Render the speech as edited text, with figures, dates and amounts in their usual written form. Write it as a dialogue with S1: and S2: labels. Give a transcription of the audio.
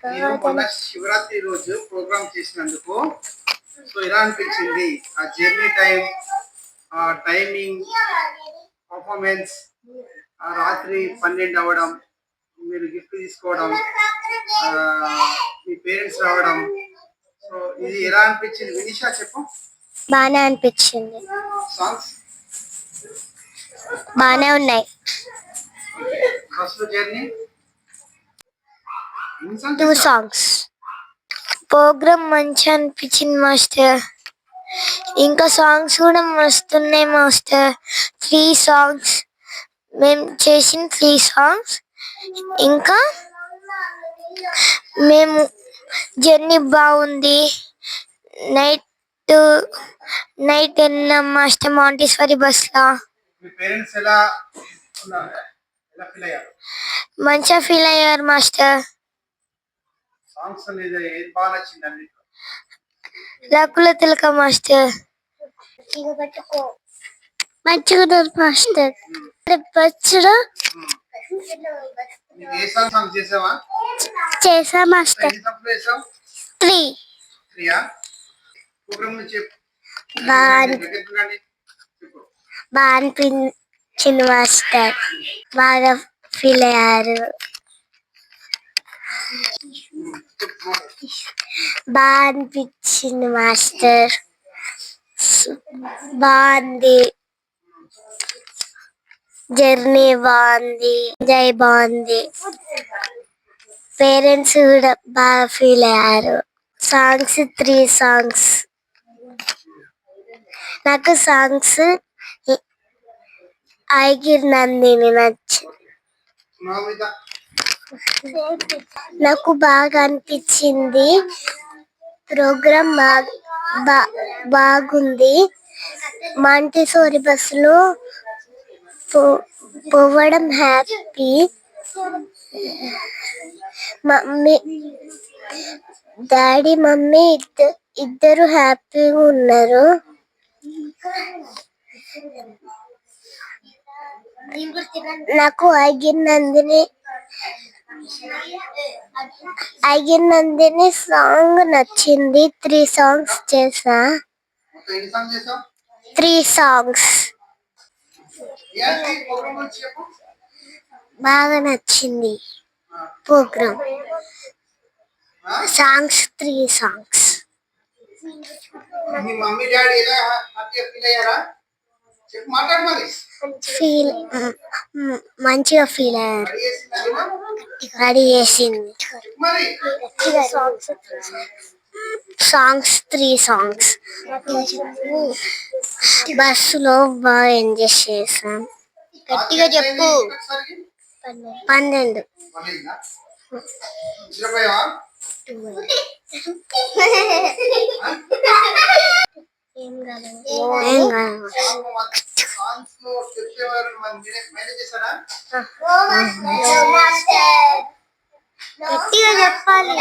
S1: నేను మొన్న శివరాత్రి రోజు ప్రోగ్రామ్ చేసినందుకు సో ఎలా అనిపించింది ఆ జర్నీ టైం, ఆ టైమింగ్, పర్ఫార్మెన్స్, ఆ రాత్రి 12 అవ్వడం, మీరు గిఫ్ట్ తీసుకోవడం, మీ పేరెంట్స్ రావడం, సో ఇది ఎలా అనిపించింది వినిషా చెప్పు.
S2: బానే అనిపించింది.
S1: సాంగ్స్
S2: బానే ఉన్నాయి.
S1: First journey
S2: 2 songs. ప్రోగ్రామ్ మంచిగా అనిపించింది మాస్టర్. ఇంకా సాంగ్స్ కూడా మస్తున్నాయి మాస్టర్. 3 సాంగ్స్ మేము చేసిన 3 సాంగ్స్. ఇంకా మేము జర్నీ బాగుంది. నైట్ వెళ్ళినాం మాస్టర్ మాంటేశ్వరి బస్లా. మంచిగా ఫీల్ అయ్యారు మాస్టర్. రకుల తిలక మాస్టర్ మంచిగా మాస్టర్. చేసా మాస్టర్. 3 బాగా అనిపించింది మాస్టర్. బాగా ఫీల్ అయ్యారు. బాగా అనిపించింది మాస్టర్. బాగుంది. జర్నీ బాగుంది. ఎంజాయ్ బాగుంది. పేరెంట్స్ కూడా బాగా ఫీల్ అయ్యారు. Songs 3 songs. నాకు సాంగ్స్ ఐగిర్ నందిని నచ్చింది. నాకు బాగా అనిపించింది. ప్రోగ్రామ్ బాగుంది. మాంటేశ్వరి బస్సులో పోవడం హ్యాపీ. మమ్మీ డాడీ మమ్మీ ఇద్దరు హ్యాపీగా ఉన్నారు. నాకు ఐగిర్ నందిని సాంగ్ నచ్చింది. 3 సాంగ్స్ చేసా. 3 సాంగ్స్ బాగా నచ్చింది. Program songs 3 songs. మంచిగా ఫీల్ అయ్యారు. రెడీ చేసింది. Songs 3 songs. బస్సులో బాగా ఎంజాయ్ చేసాం. గట్టిగా చెప్పు. 12. ఏం కాదు. గట్టిగా చెప్పాలి.